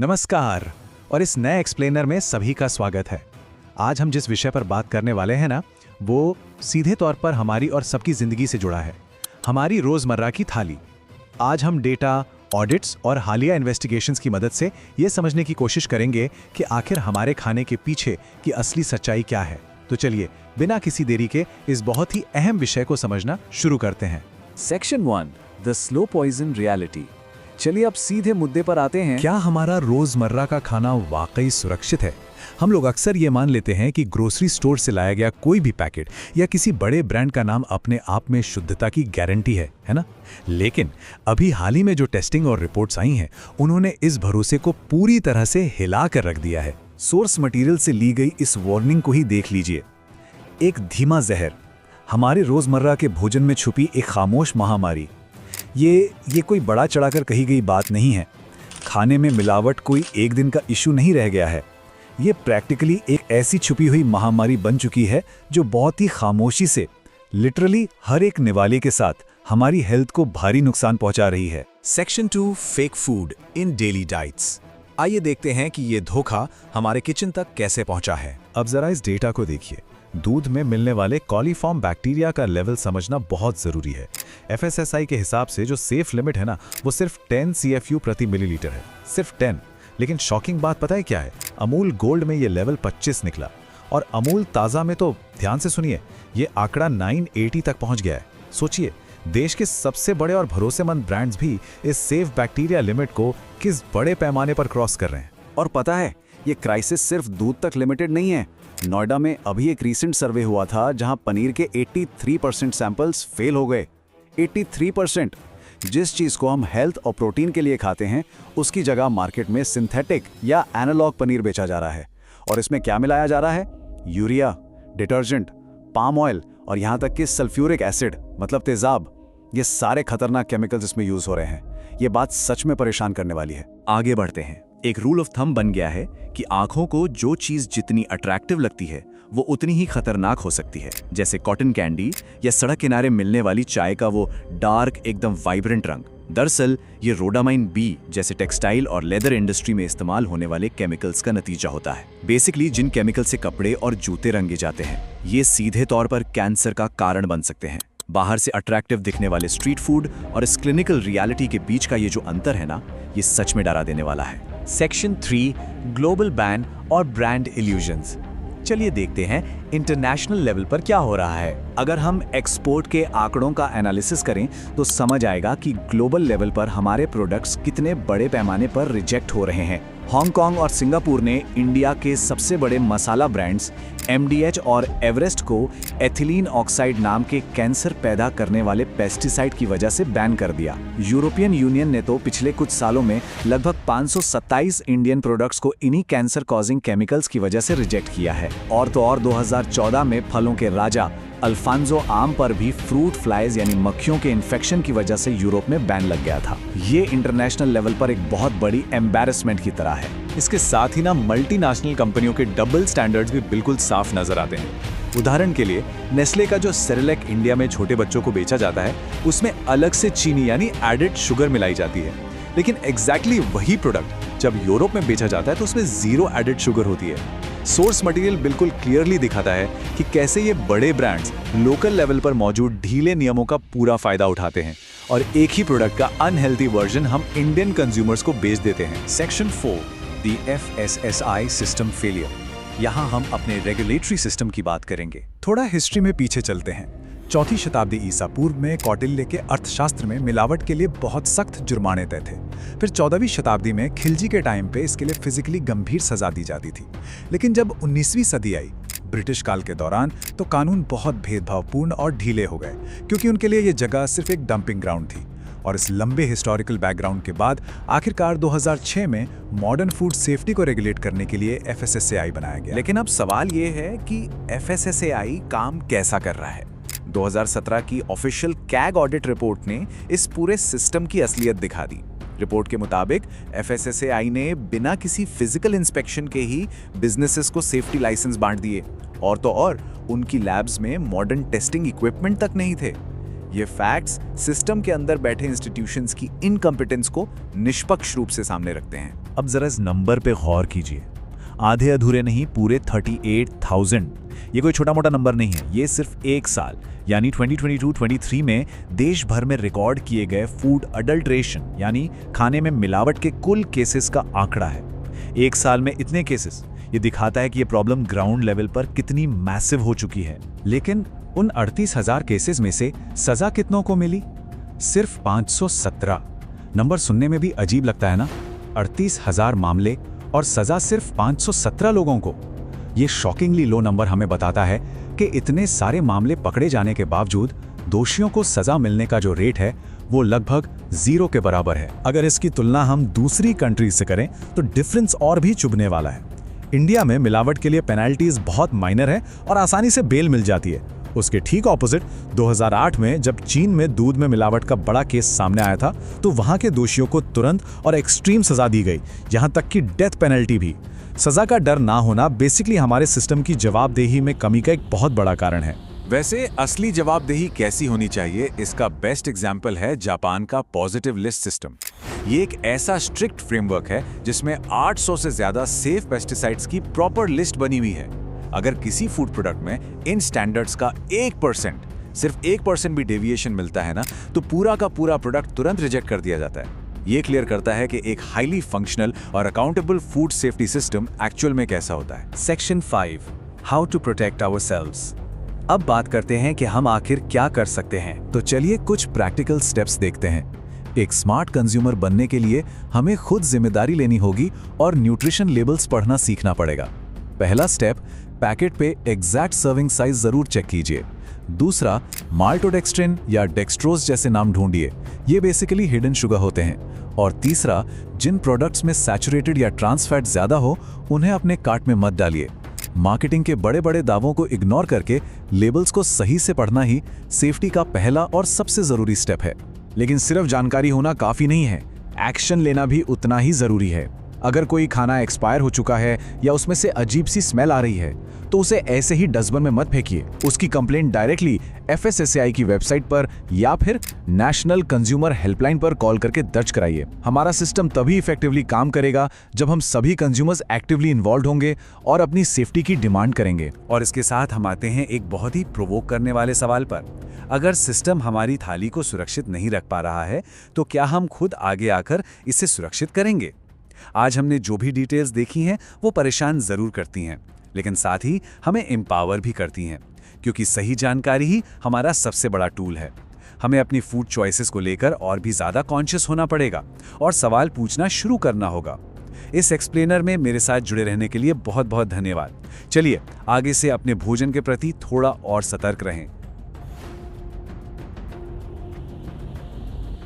नमस्कार। और इस नए एक्सप्लेनर में सभी का स्वागत है। आज हम जिस विषय पर बात करने वाले हैं ना, वो सीधे तौर पर हमारी और सबकी जिंदगी से जुड़ा है, हमारी रोजमर्रा की थाली। आज हम डेटा, ऑडिट्स और हालिया इन्वेस्टिगेशंस की मदद से ये समझने की कोशिश करेंगे कि आखिर हमारे खाने के पीछे की असली सच्चाई क्या है। तो चलिए बिना किसी देरी के इस बहुत ही अहम विषय को समझना शुरू करते हैं। Section 1, the slow poison reality. चलिए अब सीधे मुद्दे पर आते हैं। क्या हमारा रोजमर्रा का खाना वाकई सुरक्षित है? हम लोग अक्सर ये मान लेते हैं कि ग्रोसरी स्टोर से लाया गया कोई भी पैकेट या किसी बड़े ब्रांड का नाम अपने आप में शुद्धता की गारंटी है ना? लेकिन अभी हाल ही में जो टेस्टिंग और रिपोर्ट्स आई हैं, उन्होंने इस भरोसे को पूरी तरह से हिला कर रख दिया है। सोर्स मटेरियल से ली गई इस वार्निंग को ही देख लीजिए। एक धीमा जहर, हमारे रोजमर्रा के भोजन में छुपी एक खामोश महामारी। ये कोई बड़ा चढ़ाकर कही गई बात नहीं है। खाने में मिलावट कोई एक दिन का इशू नहीं रह गया है। ये प्रैक्टिकली एक ऐसी छुपी हुई महामारी बन चुकी है जो बहुत ही खामोशी से, लिटरली हर एक निवाले के साथ हमारी हेल्थ को भारी नुकसान पहुंचा रही है। Section 2, fake food in daily diets. आइए देखते हैं कि ये धोखा हमारे किचन तक कैसे पहुंचा है। अब जरा इस डेटा को देखिए। दूध में मिलने वाले कॉलीफॉर्म बैक्टीरिया का लेवल समझना बहुत जरूरी है। FSSAI के हिसाब से जो सेफ लिमिट है ना, वो सिर्फ 10 CFU प्रति मिलीलीटर है, सिर्फ 10। लेकिन शॉकिंग बात पता है क्या है? अमूल गोल्ड में ये लेवल 25 निकला और अमूल ताज़ा में तो ध्यान से सुनिए, ये आंकड़ा 980 तक पहुंच गया है। सोचिए, देश के सबसे बड़े और भरोसेमंद ब्रांड्स भी इस सेफ बैक्टीरिया लिमिट को किस बड़े पैमाने पर क्रॉस कर रहे हैं। और पता है, ये क्राइसिस सिर्फ दूध तक लिमिटेड नहीं है। नोएडा में अभी एक रीसेंट सर्वे हुआ था जहां पनीर के 83% सैंपल्स फेल हो गए। 83%। जिस चीज को हम हेल्थ और प्रोटीन के लिए खाते हैं, उसकी जगह मार्केट में सिंथेटिक या एनालॉग पनीर बेचा जा रहा है। और इसमें क्या मिलाया जा रहा है? यूरिया, डिटर्जेंट, पाम ऑयल और यहां तक कि सल्फ्यूरिक एसिड मतलब तेजाब। ये सारे खतरनाक केमिकल्स इसमें यूज हो रहे हैं। ये बात सच में परेशान करने वाली है। आगे बढ़ते हैं। एक रूल ऑफ थंब बन गया है कि आंखों को जो चीज जितनी अट्रैक्टिव लगती है, वो उतनी ही खतरनाक हो सकती है। जैसे कॉटन कैंडी या सड़क किनारे मिलने वाली चाय का वो डार्क एकदम वाइब्रेंट रंग। दरअसल ये रोडामाइन बी जैसे टेक्सटाइल और लेदर इंडस्ट्री में इस्तेमाल होने वाले केमिकल्स का नतीजा होता है। बेसिकली जिन केमिकल से कपड़े और जूते रंगे जाते हैं, ये सीधे तौर पर कैंसर का कारण बन सकते हैं। बाहर से अट्रैक्टिव दिखने वाले स्ट्रीट फूड और इस क्लिनिकल रियलिटी के बीच का ये जो अंतर है ना, ये सच में डरा देने वाला है। सेक्शन 3, ग्लोबल बैन और ब्रांड इल्यूजन्स। चलिए देखते हैं इंटरनेशनल लेवल पर क्या हो रहा है। अगर हम एक्सपोर्ट के आंकड़ों का एनालिसिस करें तो समझ आएगा कि ग्लोबल लेवल पर हमारे प्रोडक्ट्स कितने बड़े पैमाने पर रिजेक्ट हो रहे हैं। हांगकांग और सिंगापुर ने इंडिया के सबसे बड़े मसाला ब्रांड्स MDH और एवरेस्ट को एथिलीन ऑक्साइड नाम के कैंसर पैदा करने वाले पेस्टिसाइड की वजह से बैन कर दिया। यूरोपियन यूनियन ने तो पिछले कुछ सालों में लगभग 527 इंडियन प्रोडक्ट्स को इन्हीं कैंसर कॉजिंग केमिकल्स की वजह से रिजेक्ट किया है। और तो और 2014 में फलों के राजा अल्फांसो आम पर भी फ्रूट फ्लाइज यानी मक्खियों के इन्फेक्शन की वजह से यूरोप में बैन लग गया था। ये इंटरनेशनल लेवल पर एक बहुत बड़ी एम्बैरेसमेंट की तरह है। इसके साथ ही ना मल्टीनेशनल कंपनियों के डबल स्टैंडर्ड्स भी बिल्कुल साफ नजर आते हैं। उदाहरण के लिए नेस्ले का जो सेरेलैक इंडिया में छोटे बच्चों को बेचा जाता है, उसमें अलग से चीनी यानी एडेड शुगर मिलाई जाती है। लेकिन एग्जैक्टली वही प्रोडक्ट जब यूरोप में बेचा जाता है तो उसमें 0 एडेड शुगर होती है। सोर्स मटेरियल बिल्कुल क्लियरली दिखाता है कि कैसे ये बड़े ब्रांड्स लोकल लेवल पर मौजूद ढीले नियमों का पूरा फायदा उठाते हैं और एक ही प्रोडक्ट का अनहेल्दी वर्जन हम इंडियन कंज्यूमर्स को बेच देते हैं। Section 4, the FSSAI system failure. यहाँ हम अपने रेगुलेटरी सिस्टम की बात करेंगे। थोड़ा हिस्ट्री में पीछे चलते हैं। 4वीं शताब्दी ईसा पूर्व में कौटिल्य के अर्थशास्त्र में मिलावट के लिए बहुत सख्त जुर्माने तय थे। फिर 14वीं शताब्दी में खिलजी के टाइम पे इसके लिए फिजिकली गंभीर सजा दी जाती थी। लेकिन जब 19वीं सदी आई, ब्रिटिश काल के दौरान, तो कानून बहुत भेदभावपूर्ण और ढीले हो गए, क्योंकि उनके लिए ये जगह सिर्फ एक डंपिंग ग्राउंड थी। और इस लंबे हिस्टोरिकल बैकग्राउंड के बाद आखिरकार 2006 में मॉडर्न फूड सेफ्टी को रेगुलेट करने के लिए FSSAI बनाया गया। लेकिन अब सवाल ये है कि FSSAI काम कैसा कर रहा है? 2017 की ऑफिशियल कैग ऑडिट रिपोर्ट ने इस पूरे सिस्टम की असलियत दिखा दी। रिपोर्ट के मुताबिक FSSAI ने बिना किसी फिजिकल इंस्पेक्शन के ही बिजनेसेस को सेफ्टी लाइसेंस बांट दिए। और तो और उनकी लैब्स में मॉडर्न टेस्टिंग इक्विपमेंट तक नहीं थे। ये फैक्ट्स सिस्टम के अंदर बैठे इंस्टीट्यूशंस की इनकम्पिटेंस को निष्पक्ष रूप से सामने रखते हैं। अब जरा इस नंबर पे गौर कीजिए, आधे अधूरे नहीं, पूरे 38,000। ये कोई छोटा मोटा नंबर नहीं है, ये सिर्फ एक साल यानी 2022-23 में देश भर में रिकॉर्ड किए गए फूड अडल्ट्रेशन यानी खाने में मिलावट के कुल केसेस का आंकड़ा है। एक साल में इतने केसेस, ये दिखाता है कि ये प्रॉब्लम ग्राउंड लेवल पर कितनी मैसिव हो चुकी है। लेकिन उन 38,000 केसेस में से सजा कितनों को मिली? सिर्फ 517। नंबर सुनने में भी अजीब लगता है ना, 38,000 मामले और सजा सिर्फ 517 लोगों को। ये शॉकिंगली लो नंबर हमें बताता है कि इतने सारे मामले पकड़े जाने के बावजूद दोषियों को सजा मिलने का जो रेट है वो लगभग 0 के बराबर है। अगर इसकी तुलना हम दूसरी कंट्रीज से करें तो डिफरेंस और भी चुभने वाला है। इंडिया में मिलावट के लिए पेनल्टीज बहुत माइनर है और आसानी से बेल मिल जाती है। उसके ठीक ऑपोजिट 2008 में जब चीन में दूध में मिलावट का बड़ा केस सामने आया था तो वहां के दोषियों को तुरंत और एक्सट्रीम सजा दी गई, यहां तक कि डेथ पेनल्टी भी। सजा का डर ना होना बेसिकली हमारे सिस्टम की जवाबदेही में कमी का एक बहुत बड़ा कारण है। वैसे असली जवाबदेही कैसी होनी चाहिए, इसका बेस्ट एग्जाम्पल है जापान का पॉजिटिव लिस्ट सिस्टम। ये एक ऐसा स्ट्रिक्ट फ्रेमवर्क है जिसमें 800 से ज्यादा सेफ पेस्टिसाइड्स की प्रॉपर लिस्ट बनी हुई है। अगर किसी फूड प्रोडक्ट में इन स्टैंडर्ड्स का 1%, सिर्फ 1% भी डेविएशन मिलता है ना, तो पूरा का पूरा प्रोडक्ट तुरंत रिजेक्ट कर दिया जाता है। ये क्लियर करता है कि एक हाईली फंक्शनल और accountable food safety system actual में कैसा होता है। Section 5, how to protect ourselves. अब बात करते हैं कि हम आखिर क्या कर सकते हैं। तो चलिए कुछ प्रैक्टिकल स्टेप्स देखते हैं। एक स्मार्ट कंज्यूमर बनने के लिए हमें खुद जिम्मेदारी लेनी होगी और न्यूट्रिशन लेबल्स पढ़ना सीखना पड़ेगा। पहला स्टेप, पैकेट पे एग्जैक्ट सर्विंग साइज जरूर चेक कीजिए। दूसरा, माल्टोडेक्स्ट्रिन या डेक्सट्रोज जैसे नाम ढूंढिए, ये बेसिकली हिडन शुगर होते हैं। और तीसरा, जिन प्रोडक्ट्स में सैचुरेटेड या ट्रांस फैट ज्यादा हो उन्हें अपने कार्ट में मत डालिए। मार्केटिंग के बड़े बड़े दावों को इग्नोर करके लेबल्स को सही से पढ़ना ही सेफ्टी का पहला और सबसे जरूरी स्टेप है। लेकिन सिर्फ जानकारी होना काफी नहीं है, एक्शन लेना भी उतना ही जरूरी है। अगर कोई खाना एक्सपायर हो चुका है या उसमें से अजीब सी स्मेल आ रही है तो उसे ऐसे ही डस्टबिन में मत फेंकिए। उसकी कंप्लेंट डायरेक्टली FSSAI की वेबसाइट पर या फिर नेशनल कंज्यूमर हेल्पलाइन पर कॉल करके दर्ज कराइए। हमारा सिस्टम तभी इफेक्टिवली काम करेगा जब हम सभी कंज्यूमर्स एक्टिवली इन्वॉल्व होंगे और अपनी सेफ्टी की डिमांड करेंगे। और इसके साथ हम आते हैं एक बहुत ही प्रोवोक करने वाले सवाल पर। अगर सिस्टम हमारी थाली को सुरक्षित नहीं रख पा रहा है तो क्या हम खुद आगे आकर इसे सुरक्षित करेंगे? आज हमने जो भी डिटेल्स देखी हैं वो परेशान जरूर करती हैं, लेकिन साथ ही हमें एम्पावर भी करती हैं, क्योंकि सही जानकारी ही हमारा सबसे बड़ा टूल है। हमें अपनी फूड चॉइसेस को लेकर और भी ज्यादा कॉन्शियस होना पड़ेगा और सवाल पूछना शुरू करना होगा। इस एक्सप्लेनर में मेरे साथ जुड़े रहने के लिए बहुत बहुत धन्यवाद। चलिए आगे से अपने भोजन के प्रति थोड़ा और सतर्क रहें।